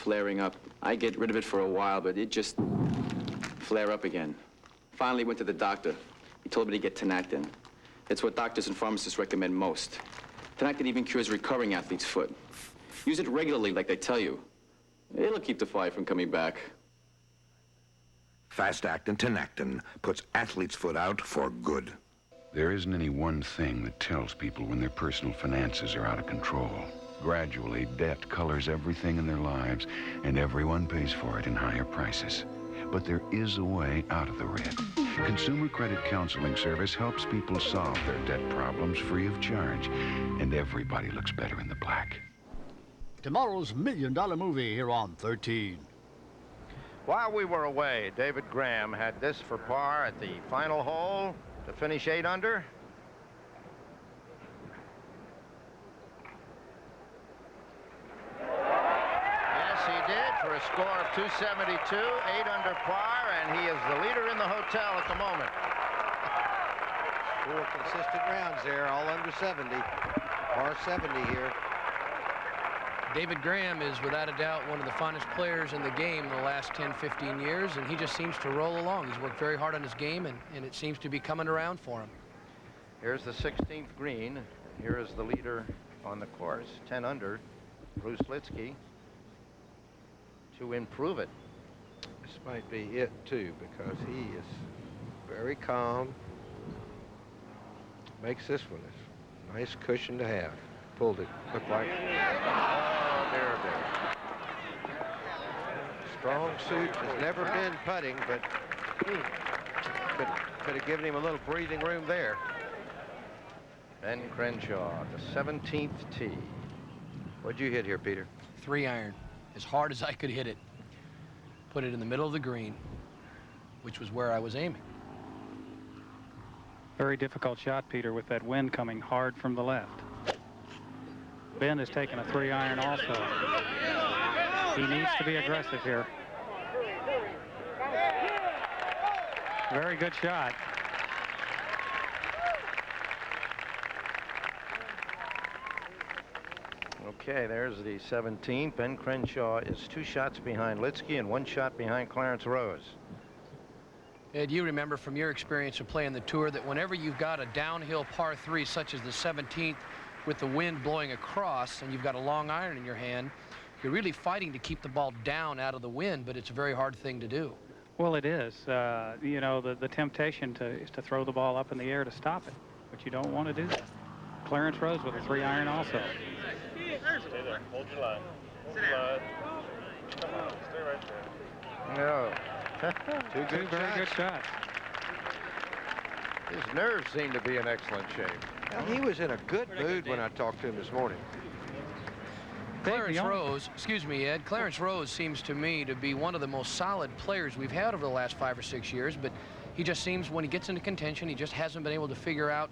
flaring up. I get rid of it for a while, but it just flare up again. Finally went to the doctor. He told me to get Tenactin. It's what doctors and pharmacists recommend most. Tenactin even cures recovering athlete's foot. Use it regularly like they tell you. It'll keep the fly from coming back. Fast-actin Tenactin puts athlete's foot out for good. There isn't any one thing that tells people when their personal finances are out of control. Gradually, debt colors everything in their lives, and everyone pays for it in higher prices. But there is a way out of the red. Consumer Credit Counseling Service helps people solve their debt problems free of charge, and everybody looks better in the black. Tomorrow's $1 Million Movie here on 13. While we were away, David Graham had this for par at the final hole to finish 8 under. Yes, he did, for a score of 272, 8 under par, and he is the leader in the hotel at the moment. 4 consistent rounds there, all under 70. Par 70 here. David Graham is, without a doubt, one of the finest players in the game in the last 10, 15 years, and he just seems to roll along. He's worked very hard on his game, and it seems to be coming around for him. Here's the 16th green. Here is the leader on the course, 10 under, Bruce Litsky, to improve it. This might be it, too, because he is very calm. Makes this one a nice cushion to have. Pulled it, looked like. Oh, dear. Strong suit has never been putting, but could have given him a little breathing room there. Ben Crenshaw, the 17th tee. What'd you hit here, Peter? 3-iron, as hard as I could hit it. Put it in the middle of the green, which was where I was aiming. Very difficult shot, Peter, with that wind coming hard from the left. Ben has taken a 3-iron also. He needs to be aggressive here. Very good shot. Okay, there's the 17th. Ben Crenshaw is 2 shots behind Litsky and 1 shot behind Clarence Rose. Ed, you remember from your experience of playing the tour that whenever you've got a downhill par 3 such as the 17th with the wind blowing across and you've got a long iron in your hand, you're really fighting to keep the ball down out of the wind, but it's a very hard thing to do. Well, it is. You know, the temptation is to throw the ball up in the air to stop it, but you don't want to do that. Clarence Rose with a 3-iron also. Stay there. Hold your line. Hold your line. Come on. Stay right there. No. Two very good shots. His nerves seem to be in excellent shape. Well, he was in a good mood when I talked to him this morning. Clarence Rose, excuse me, Ed, Clarence Rose seems to me to be one of the most solid players we've had over the last 5 or 6 years, but he just seems, when he gets into contention, he just hasn't been able to figure out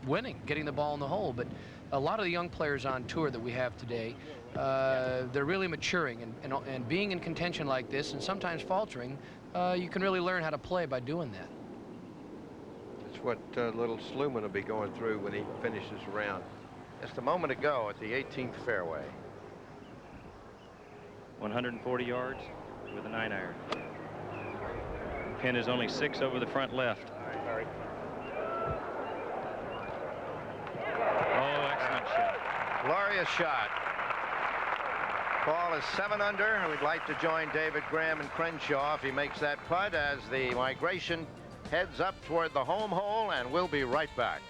winning, getting the ball in the hole. But a lot of the young players on tour that we have today, they're really maturing, and being in contention like this and sometimes faltering, you can really learn how to play by doing that. It's what little Sluman will be going through when he finishes the round. Just a moment ago at the 18th fairway. 140 yards with a 9-iron. Pin is only 6 over the front left. Oh, excellent shot. Glorious shot. Paul is 7 under, and we'd like to join David Graham and Crenshaw if he makes that putt as the migration heads up toward the home hole, and we'll be right back.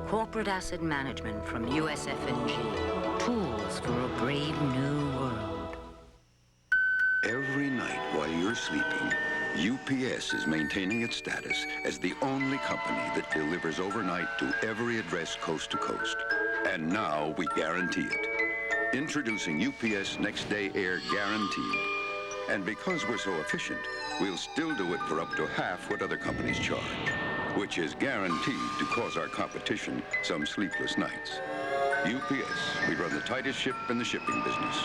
Corporate asset management from USF&G. Tools for a brave new world. Every night while you're sleeping, UPS is maintaining its status as the only company that delivers overnight to every address coast to coast. And now we guarantee it. Introducing UPS Next Day Air Guaranteed. And because we're so efficient, we'll still do it for up to half what other companies charge, which is guaranteed to cause our competition some sleepless nights. UPS, we run the tightest ship in the shipping business.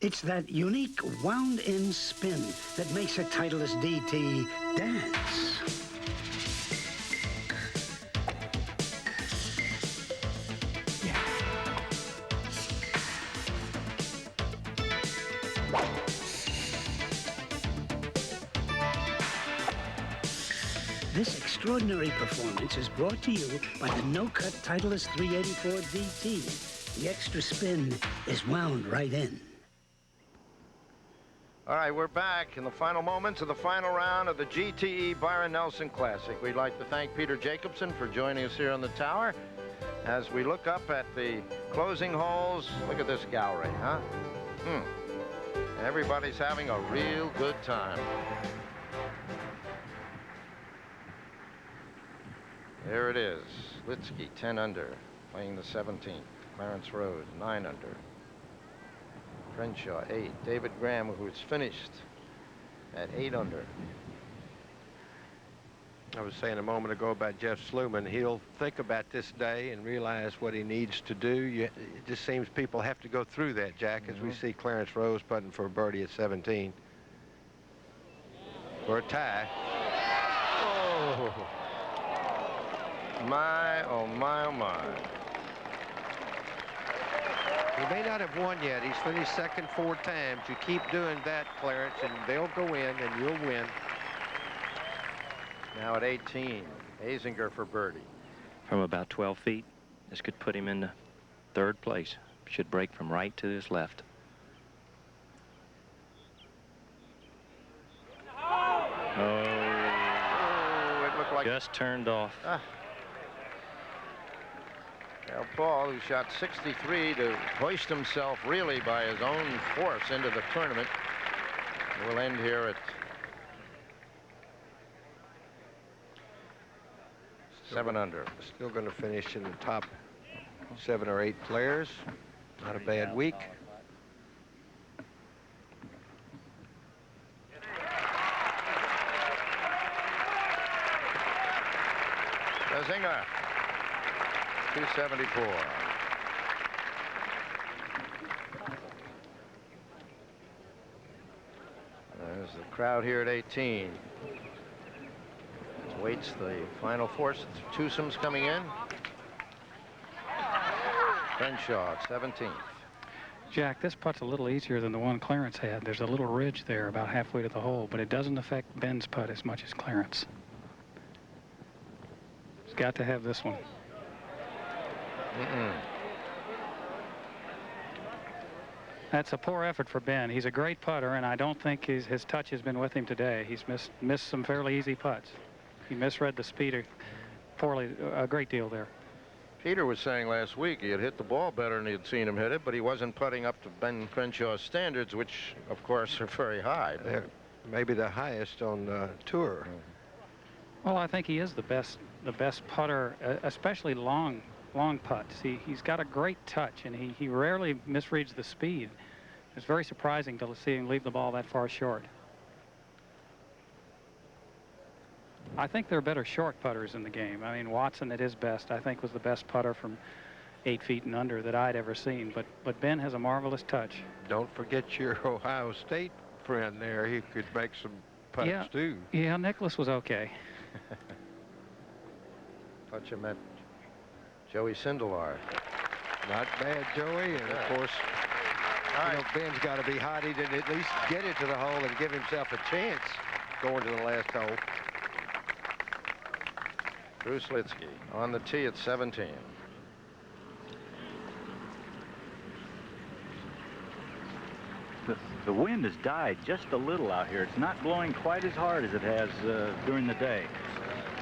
It's that unique wound-in spin that makes a Titleist DT dance. This extraordinary performance is brought to you by the no-cut Titleist 384 DT. The extra spin is wound right in. All right, we're back in the final moments of the final round of the GTE Byron Nelson Classic. We'd like to thank Peter Jacobson for joining us here on the tower. As we look up at the closing holes, look at this gallery, huh? Everybody's having a real good time. There it is. Litsky, 10 under, playing the 17th. Clarence Rose, 9 under. Crenshaw, 8. David Graham, who's finished at 8 under. I was saying a moment ago about Jeff Sluman. He'll think about this day and realize what he needs to do. It just seems people have to go through that, Jack, as we see Clarence Rose putting for a birdie at 17. For a tie. Oh. My, oh my, oh my. He may not have won yet. He's finished second 4 times. You keep doing that, Clarence, and they'll go in and you'll win. Now at 18, Azinger for birdie. From about 12 feet, this could put him into 3rd place. Should break from right to his left. Oh, it looked like just turned off. Now Paul, who shot 63 to hoist himself really by his own force into the tournament, will end here at 7 under. Still going to finish in the top 7 or 8 players. Not a bad week. Azinger, 274. There's the crowd here at 18. Waits the final force. Twosome's coming in. Crenshaw at 17th. Jack, this putt's a little easier than the one Clarence had. There's a little ridge there about halfway to the hole, but it doesn't affect Ben's putt as much as Clarence. He's got to have this one. That's a poor effort for Ben. He's a great putter, and I don't think his touch has been with him today. He's missed some fairly easy putts. He misread the speed poorly, a great deal there. Peter was saying last week he had hit the ball better than he had seen him hit it, but he wasn't putting up to Ben Crenshaw's standards, which, of course, are very high. Maybe the highest on tour. Well, I think he is the best putter, especially long putts. He's got a great touch, and he rarely misreads the speed. It's very surprising to see him leave the ball that far short. I think there are better short putters in the game. I mean, Watson at his best, I think, was the best putter from 8 feet and under that I'd ever seen. But Ben has a marvelous touch. Don't forget your Ohio State friend there. He could make some putts too. Yeah, Nicholas was okay. Touch him at Joey Sindelar. Not bad, Joey. And of course, you know, Ben's got to be hot. He did at least get into the hole and give himself a chance going to the last hole. Bruce Litsky on the tee at 17. The wind has died just a little out here. It's not blowing quite as hard as it has during the day.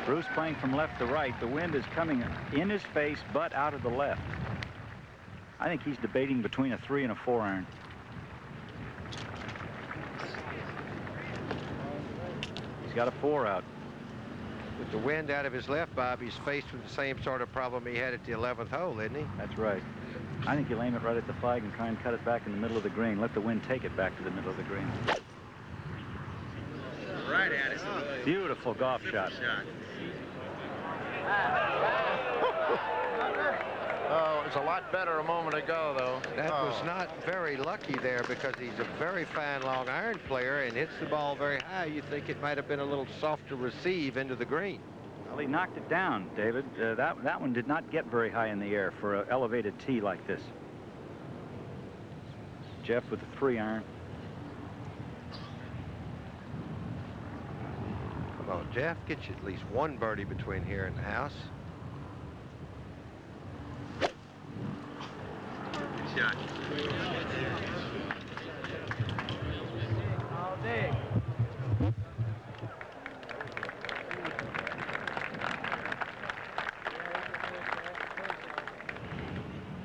Bruce playing from left to right. The wind is coming in his face, but out of the left. I think he's debating between a 3 and a 4 iron. He's got a 4 out. With the wind out of his left, Bob, he's faced with the same sort of problem he had at the 11th hole, isn't he? That's right. I think you'll aim it right at the flag and try and cut it back in the middle of the green. Let the wind take it back to the middle of the green. Right at it. Beautiful golf shot. Oh, it was a lot better a moment ago, though. That was not very lucky there because he's a very fine long iron player and hits the ball very high. You think it might have been a little soft to receive into the green. Well, he knocked it down, David. That one did not get very high in the air for an elevated tee like this. Jeff with the 3-iron. Come on, Jeff. Get you at least one birdie between here and the house. Good shot. All day.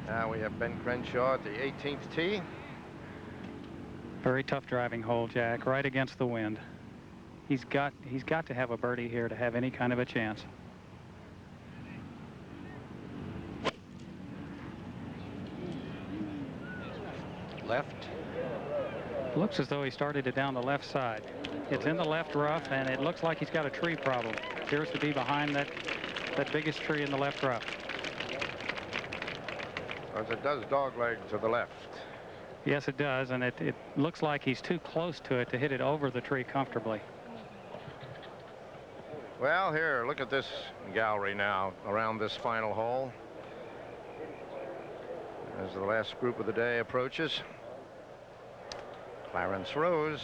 Now we have Ben Crenshaw at the 18th tee. Very tough driving hole, Jack, right against the wind. He's got to have a birdie here to have any kind of a chance. Left. Looks as though he started it down the left side. It's in the left rough, and it looks like he's got a tree problem. Appears to be behind that biggest tree in the left rough. Because it does dogleg to the left. Yes, it does, and it looks like he's too close to it to hit it over the tree comfortably. Well, here, look at this gallery now around this final hole. As the last group of the day approaches. Clarence Rose.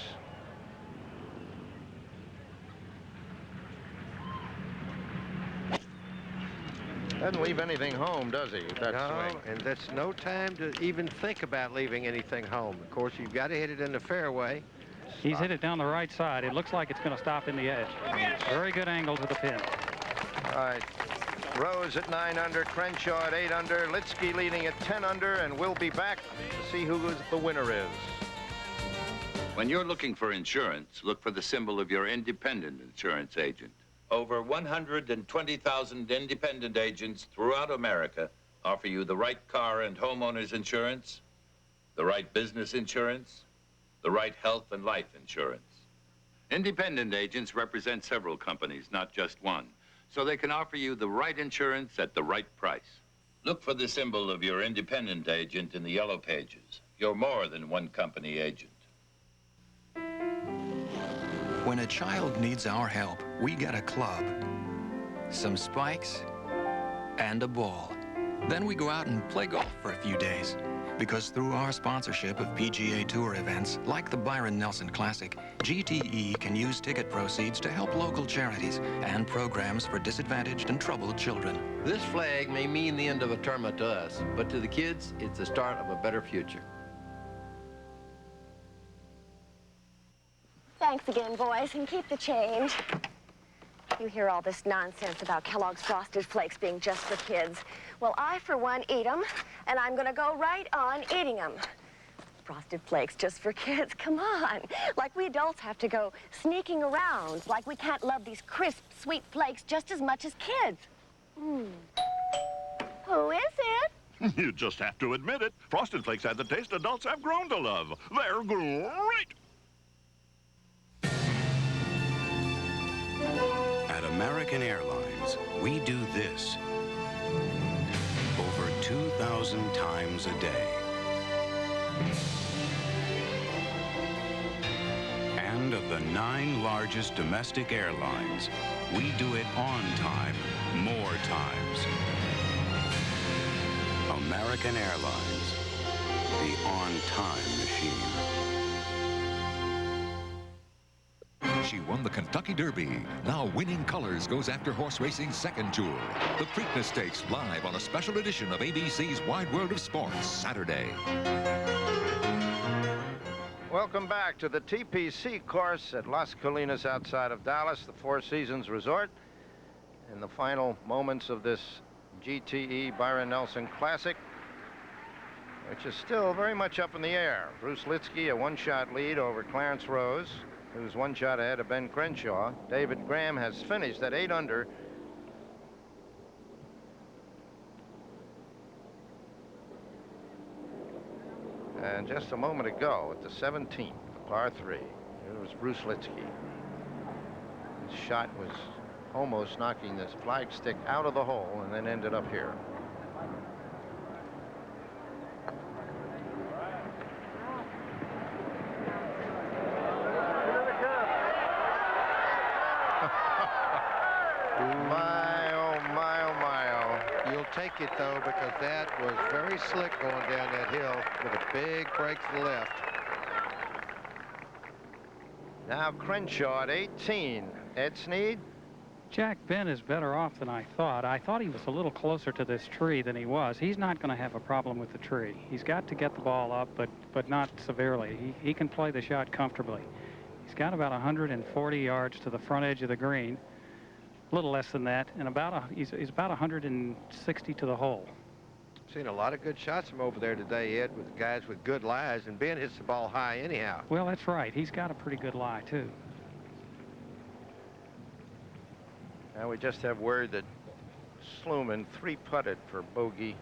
Doesn't leave anything home, does he? That No, swing. and that's no time to even think about leaving anything home. Of course, you've got to hit it in the fairway. He's hit it down the right side. It looks like it's going to stop in the edge. Very good angle to the pin. All right. Rose at 9 under, Crenshaw at 8 under, Litsky leading at 10 under, and we'll be back to see who the winner is. When you're looking for insurance, look for the symbol of your independent insurance agent. Over 120,000 independent agents throughout America offer you the right car and homeowners insurance, the right business insurance, the right health and life insurance. Independent agents represent several companies, not just one, so they can offer you the right insurance at the right price. Look for the symbol of your independent agent in the yellow pages. You're more than one company agent. When a child needs our help, we get a club, some spikes, and a ball. Then we go out and play golf for a few days. Because through our sponsorship of PGA Tour events like the Byron Nelson Classic, GTE can use ticket proceeds to help local charities and programs for disadvantaged and troubled children. This flag may mean the end of a tournament to us, but to the kids, it's the start of a better future. Thanks again, boys, and keep the change. You hear all this nonsense about Kellogg's Frosted Flakes being just for kids. Well, I, for one, eat them, and I'm gonna go right on eating them. Frosted Flakes just for kids, come on. Like we adults have to go sneaking around, like we can't love these crisp, sweet flakes just as much as kids. Who is it? You just have to admit it. Frosted Flakes have the taste adults have grown to love. They're great! At American Airlines, we do this over 2,000 times a day. And of the 9 largest domestic airlines, we do it on time, more times. American Airlines, the on-time machine. She won the Kentucky Derby. Now Winning Colors goes after horse racing's second jewel. The Preakness Stakes, live on a special edition of ABC's Wide World of Sports, Saturday. Welcome back to the TPC course at Las Colinas outside of Dallas, the Four Seasons Resort. In the final moments of this GTE Byron Nelson Classic, which is still very much up in the air. Bruce Litsky, a one-shot lead over Clarence Rose, who's one shot ahead of Ben Crenshaw. David Graham has finished at 8 under. And just a moment ago at the 17th, the par 3, it was Bruce Litsky. His shot was almost knocking this flagstick out of the hole and then ended up here. My, oh, my, oh, my, oh. You'll take it, though, because that was very slick going down that hill with a big break to the left. Now Crenshaw at 18. Ed Snead? Jack Ben is better off than I thought. I thought he was a little closer to this tree than he was. He's not going to have a problem with the tree. He's got to get the ball up, but not severely. He can play the shot comfortably. He's got about 140 yards to the front edge of the green. A little less than that, and he's about 160 to the hole. Seen a lot of good shots from over there today, Ed, with guys with good lies, and Ben hits the ball high anyhow. Well, that's right. He's got a pretty good lie, too. Now we just have word that Sluman 3-putted for bogey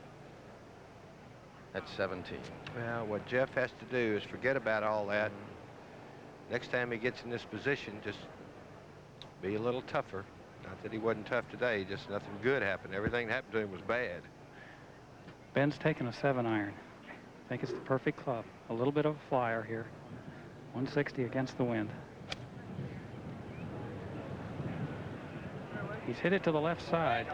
at 17. Well, what Jeff has to do is forget about all that. Next time he gets in this position, just be a little tougher. Not that he wasn't tough today, just nothing good happened. Everything that happened to him was bad. Ben's taking a 7-iron. I think it's the perfect club. A little bit of a flyer here. 160 against the wind. He's hit it to the left side.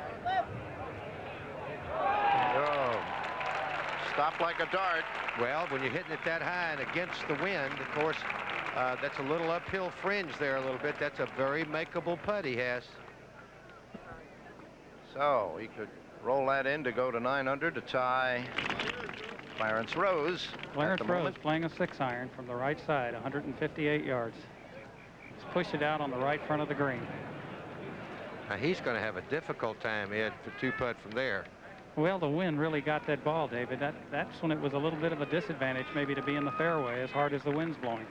Oh, stopped like a dart. Well, when you're hitting it that high and against the wind, of course, that's a little uphill fringe there a little bit. That's a very makeable putt he has. So he could roll that in to go to 9 under to tie Clarence Rose. Clarence Rose playing a 6-iron from the right side, 158 yards. He's pushed it out on the right front of the green. Now he's going to have a difficult time, Ed, for 2-putt from there. Well, the wind really got that ball, David. That's when it was a little bit of a disadvantage maybe to be in the fairway as hard as the wind's blowing.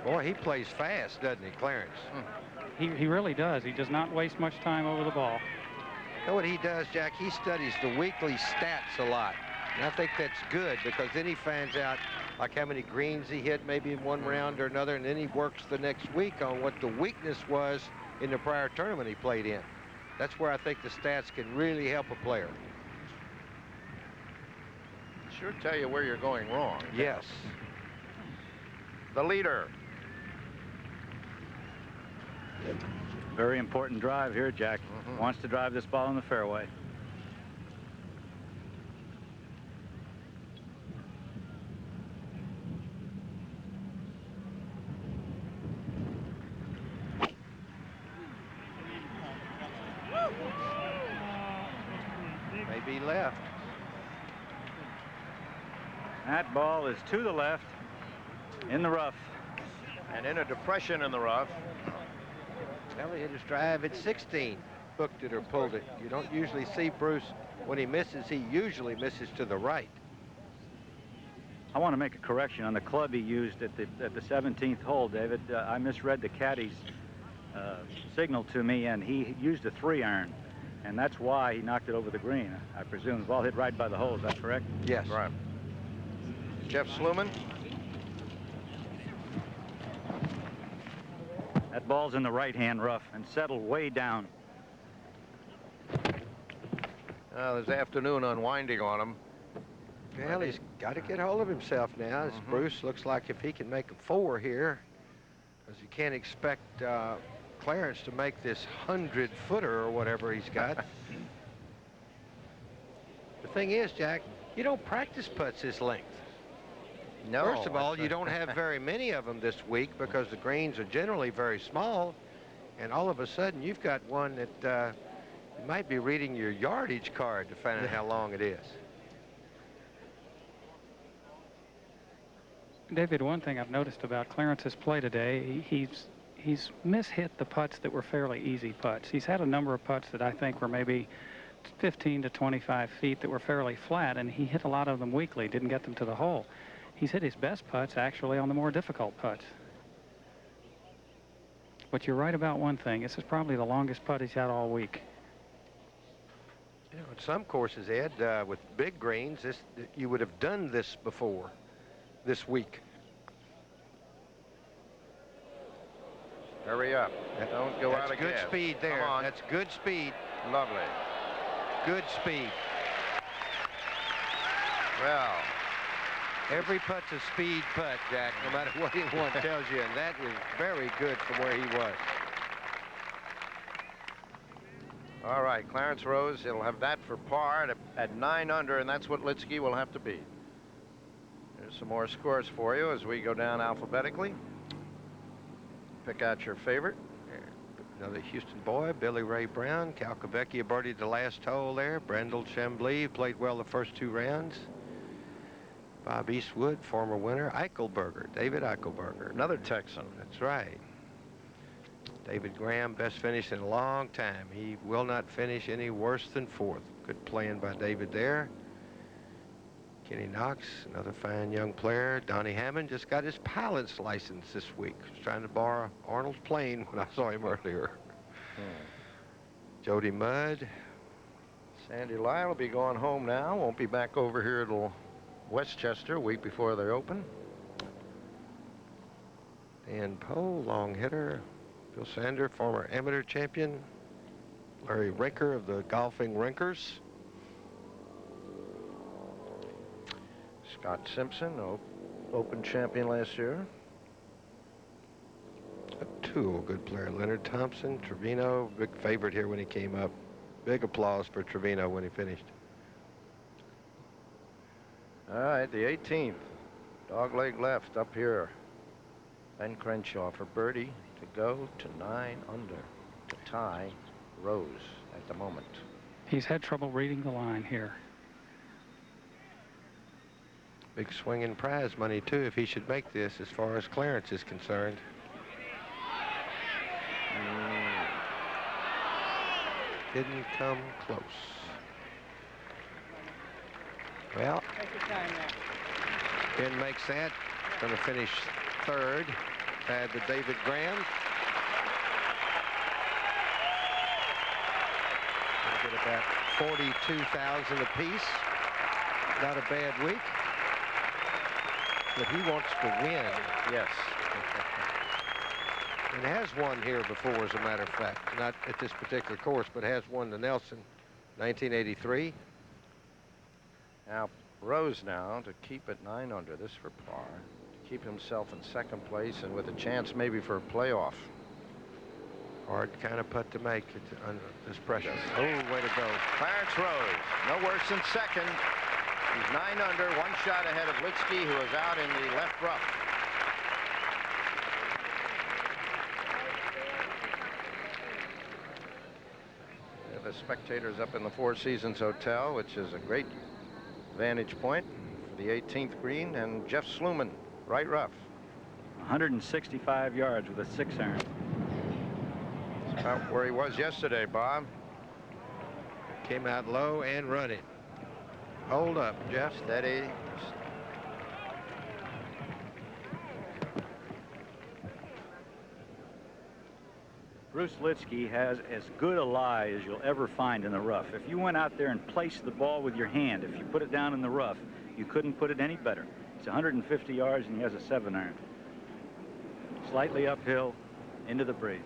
Boy, he plays fast, doesn't he, Clarence? He really does. He does not waste much time over the ball. You know what he does, Jack? He studies the weekly stats a lot. And I think that's good because then he finds out like how many greens he hit maybe in one round or another, and then he works the next week on what the weakness was in the prior tournament he played in. That's where I think the stats can really help a player. Sure tell you where you're going wrong. Yes. The leader. Very important drive here, Jack. Wants to drive this ball in the fairway. Maybe left. That ball is to the left in the rough. And in a depression in the rough. Well, he hit his drive at 16. Booked it or pulled it. You don't usually see Bruce, when he misses, he usually misses to the right. I want to make a correction on the club he used at the 17th hole, David. I misread the caddy's signal to me, and he used a 3-iron, and that's why he knocked it over the green. I presume the ball hit right by the hole. Is that correct? Yes. Right. Jeff Sluman. That ball's in the right-hand rough and settled way down. This afternoon unwinding on him. Well, he's got to get hold of himself now. As Bruce looks like if he can make a 4 here, because you can't expect Clarence to make this 100-footer or whatever he's got. The thing is, Jack, you don't practice putts this length. No. First of all, you don't have very many of them this week because the greens are generally very small, and all of a sudden you've got one that you might be reading your yardage card to find out how long it is. David, one thing I've noticed about Clarence's play today, he's mishit the putts that were fairly easy putts. He's had a number of putts that I think were maybe 15 to 25 feet that were fairly flat, and he hit a lot of them weakly, didn't get them to the hole. He's hit his best putts actually on the more difficult putts. But you're right about one thing. This is probably the longest putt he's had all week. You know, in some courses, Ed, with big greens, you would have done this before. this week. Hurry up. Don't go out of gas. That's good speed there. Come on. That's good speed. Lovely. Good speed. Well, every putt's a speed putt, Jack, no matter what anyone tells you, and that is very good from where he was. all right, Clarence Rose, he'll have that for par at 9 under, and that's what Litsky will have to beat. There's some more scores for you as we go down alphabetically. Pick out your favorite. Another Houston boy, Billy Ray Brown. Cal Kvecchia birdied the last hole there. Brendel Chambly played well the first 2 rounds. Bob Eastwood, former winner. Eichelberger, David Eichelberger. Another Texan. That's right. David Graham, best finish in a long time. He will not finish any worse than 4th. Good playing by David there. Kenny Knox, another fine young player. Donnie Hammond just got his pilot's license this week. Was trying to borrow Arnold's plane when I saw him earlier. Jody Mudd. Sandy Lyle will be going home now. Won't be back over here till Westchester a week before they open. Dan Poe, long hitter. Bill Sander, former amateur champion. Larry Rinker of the Golfing Rinkers. Scott Simpson, Open champion last year. O'Toole, good player. Leonard Thompson, Trevino, big favorite here when he came up. Big applause for Trevino when he finished. All right, the 18th. Dogleg left up here. Ben Crenshaw for birdie to go to 9 under to tie Rose at the moment. He's had trouble reading the line here. Big swinging prize money, too, if he should make this as far as Clarence is concerned. Didn't come close. Well, Ben makes that. Going to finish 3rd. Add to David Graham. We'll get about 42,000 apiece. Not a bad week. But he wants to win. Yes. And has won here before, as a matter of fact. Not at this particular course, but has won the Nelson 1983. Now, Rose now to keep at 9 under, this for par. To keep himself in 2nd place and with a chance maybe for a playoff. Hard kind of putt to make under this pressure. Yes. Oh, way to go. Clarence Rose, no worse than 2nd. He's 9 under, 1 shot ahead of Litsky, who is out in the left rough. The spectators up in the Four Seasons Hotel, which is a great vantage point for the 18th green, and Jeff Sluman, right rough. 165 yards with a 6-iron. That's about where he was yesterday, Bob. Came out low and running. Hold up, Jeff. Steady. Bruce Litsky has as good a lie as you'll ever find in the rough. If you went out there and placed the ball with your hand, if you put it down in the rough, you couldn't put it any better. It's 150 yards and he has a 7-iron. Slightly uphill into the breeze.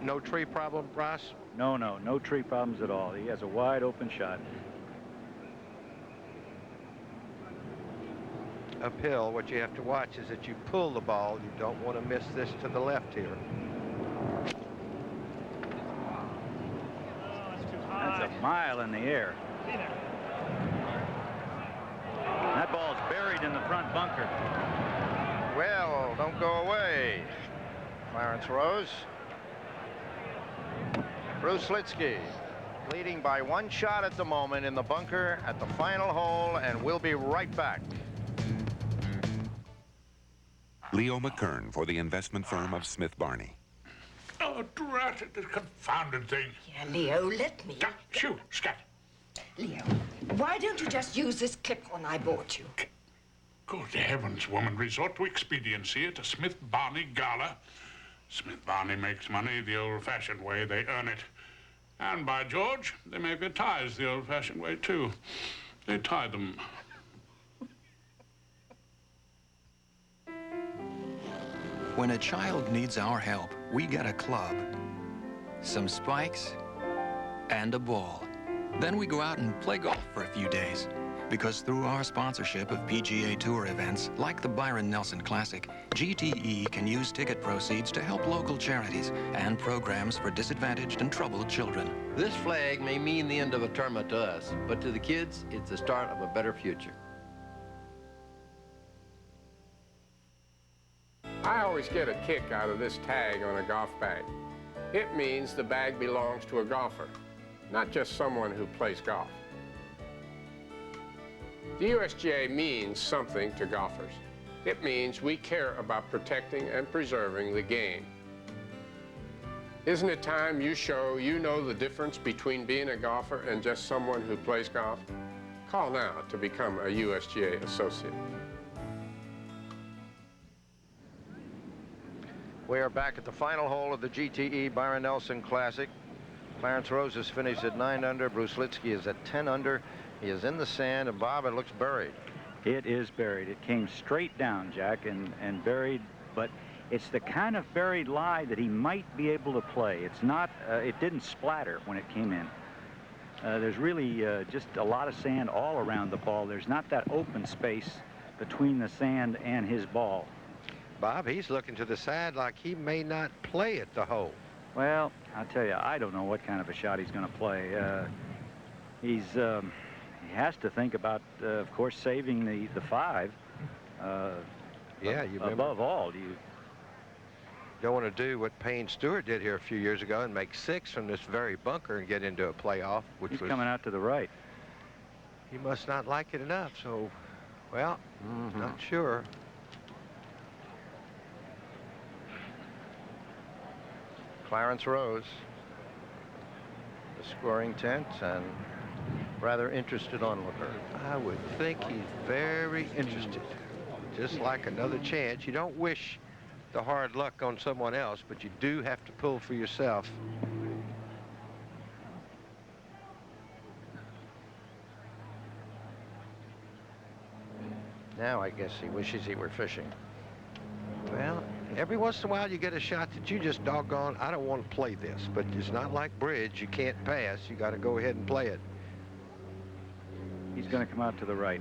No tree problem, Ross? No tree problems at all. He has a wide open shot. Uphill, what you have to watch is that you pull the ball. You don't want to miss this to the left here. That's a mile in the air. That ball's buried in the front bunker. Well, don't go away, Clarence Rose. Bruce Litsky leading by 1 shot at the moment in the bunker at the final hole, and we'll be right back. Leo McKern for the investment firm of Smith Barney. Oh, drat it, this confounded thing. Yeah, Leo, let me. Shoot, scat. Leo, why don't you just use this clip-on I bought you? Good heavens, woman. Resort to expediency at a Smith Barney gala. Smith Barney makes money the old-fashioned way. They earn it. And, by George, they make their ties the old-fashioned way, too. They tie them. When a child needs our help, we get a club, some spikes, and a ball. Then we go out and play golf for a few days. Because through our sponsorship of PGA Tour events, like the Byron Nelson Classic, GTE can use ticket proceeds to help local charities and programs for disadvantaged and troubled children. This flag may mean the end of a tournament to us, but to the kids, it's the start of a better future. I always get a kick out of this tag on a golf bag. It means the bag belongs to a golfer, not just someone who plays golf. The USGA means something to golfers. It means we care about protecting and preserving the game. Isn't it time you show you know the difference between being a golfer and just someone who plays golf? Call now to become a USGA associate. We are back at the final hole of the GTE Byron Nelson Classic. Clarence Rose has finished at 9 under. Bruce Litsky is at 10 under. He is in the sand, and Bob, it looks buried. It is buried. It came straight down, Jack, and buried, but it's the kind of buried lie that he might be able to play. It's not, it didn't splatter when it came in. There's really just a lot of sand all around the ball. There's not that open space between the sand and his ball. Bob, he's looking to the side like he may not play at the hole. Well, I'll tell you, I don't know what kind of a shot he's going to play. He has to think about, of course, saving the 5. Yeah, you remember, above all, you don't want to do what Payne Stewart did here a few years ago and make 6 from this very bunker and get into a playoff, which he's was coming out to the right. He must not like it enough. So, well, not sure. Clarence Rose, the scoring tent, and rather interested onlooker. I would think he's very interested. Just like another chance. You don't wish the hard luck on someone else, but you do have to pull for yourself. Now I guess he wishes he were fishing. Well, every once in a while you get a shot that you just doggone, I don't want to play this, but it's not like bridge. You can't pass. You got to go ahead and play it. He's going to come out to the right.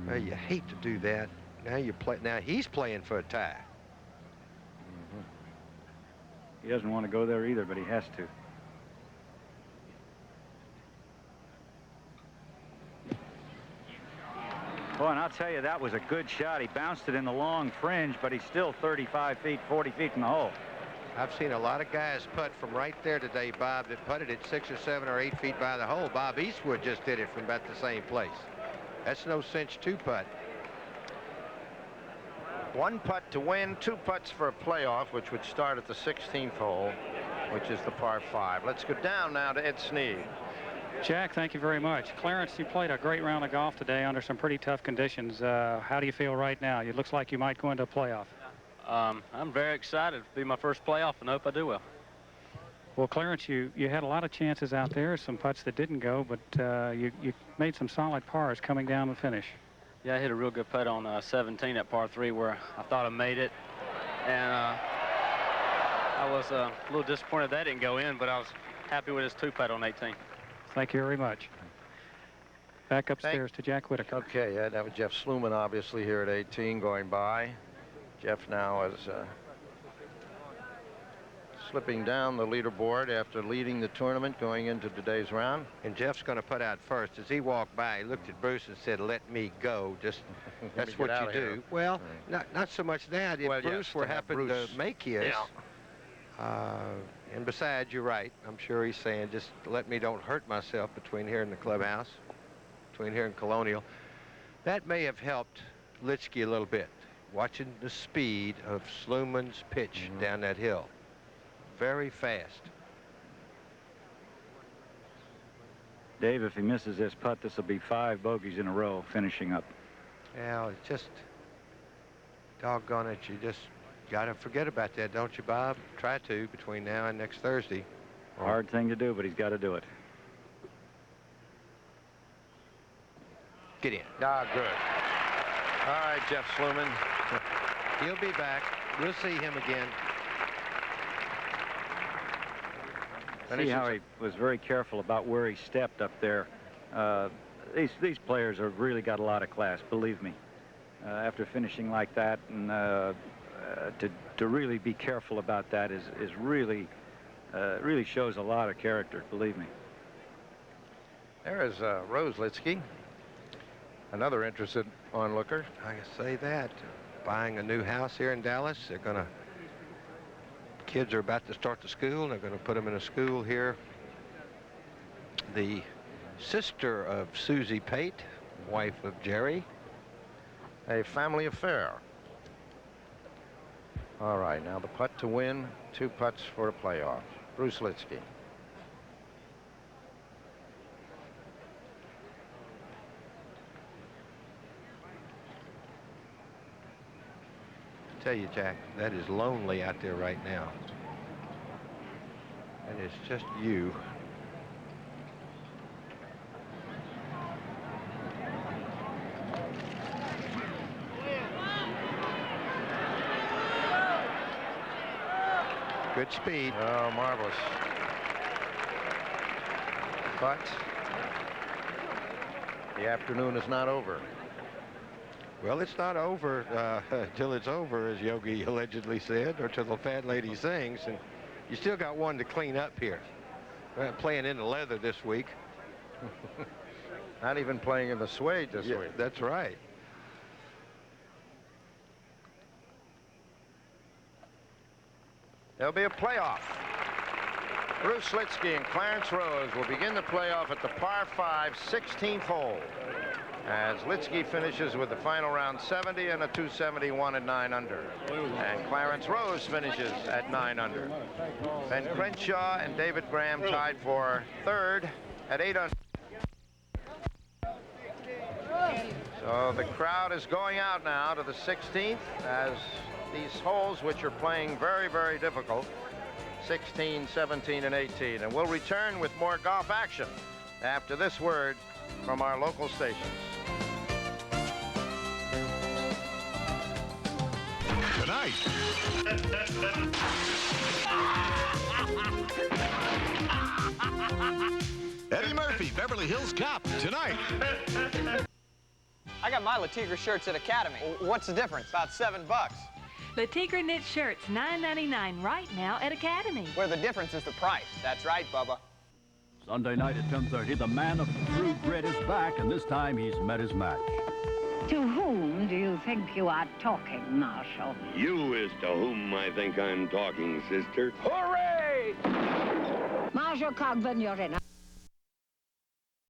Well, you hate to do that. Now he's playing for a tie. He doesn't want to go there either, but he has to. Boy, and I'll tell you, that was a good shot. He bounced it in the long fringe, but he's still 35 feet, 40 feet from the hole. I've seen a lot of guys putt from right there today, Bob, that putted it 6 or 7 or 8 feet by the hole. Bob Eastwood just did it from about the same place. That's no cinch 2-putt. 1 putt to win, 2 putts for a playoff, which would start at the 16th hole, which is the par 5. Let's go down now to Ed Snead. Jack, thank you very much. Clarence, you played a great round of golf today under some pretty tough conditions. How do you feel right now? It looks like you might go into a playoff. I'm very excited to be my first playoff, and hope I do well. Well, Clarence, you had a lot of chances out there, some putts that didn't go, but you made some solid pars coming down the finish. Yeah, I hit a real good putt on 17 at par 3 where I thought I made it, and I was a little disappointed that didn't go in, but I was happy with his 2-putt on 18. Thank you very much. Back upstairs to Jack Whitaker. Okay, yeah, that was Jeff Sluman, obviously, here at 18 going by. Jeff now is slipping down the leaderboard after leading the tournament going into today's round. And Jeff's going to put out first. As he walked by, he looked at Bruce and said, "Let me go." Just that's what you do. Here. Well, not so much that. If Bruce were happen to make his, and besides, you're right. I'm sure he's saying, just let me don't hurt myself between here and the clubhouse, between here and Colonial. That may have helped Litsky a little bit, watching the speed of Sluman's pitch down that hill. Very fast. Dave, if he misses this putt, this will be 5 bogeys in a row finishing up. Yeah, it's just doggone it. You just got to forget about that, don't you, Bob? Try to between now and next Thursday. Hard thing to do, but he's got to do it. Get in. Ah, good. All right, Jeff Sluman. He'll be back. We'll see him again. See how he was very careful about where he stepped up there. These players have really got a lot of class, believe me. After finishing like that, and to really be careful about that is really really shows a lot of character, believe me. There is Rose Litsky, another interested onlooker. I can say that. Buying a new house here in Dallas. They're going to, kids are about to start the school, and they're going to put them in a school here. The sister of Susie Pate, wife of Jerry. A family affair. All right, now the putt to win, 2 putts for a playoff. Bruce Litsky. I tell you, Jack, that is lonely out there right now. And it's just you. Good speed. Oh, marvelous. But the afternoon is not over. Well, it's not over till it's over, as Yogi allegedly said, or till the fat lady sings. And you still got one to clean up here. Playing in the leather this week. Not even playing in the suede this week. That's right. There'll be a playoff. Bruce Litsky and Clarence Rose will begin the playoff at the par 5 16th hole, as Litsky finishes with the final round 70 and a 271 at 9 under. And Clarence Rose finishes at 9 under. Ben Crenshaw and David Graham tied for 3rd at 8 under. So the crowd is going out now to the 16th, as these holes, which are playing very, very difficult, 16, 17, and 18. And we'll return with more golf action after this word from our local stations. Tonight. Eddie Murphy, Beverly Hills Cop, tonight. I got my La Tigre shirts at Academy. What's the difference? About $7. La Tigre knit shirts, $9.99 right now at Academy. Where the difference is the price. That's right, Bubba. Sunday night at 10:30, the man of true grit is back, and this time he's met his match. To whom do you think you are talking, Marshal? You is to whom I think I'm talking, sister. Hooray! Marshal Cogburn, you're in.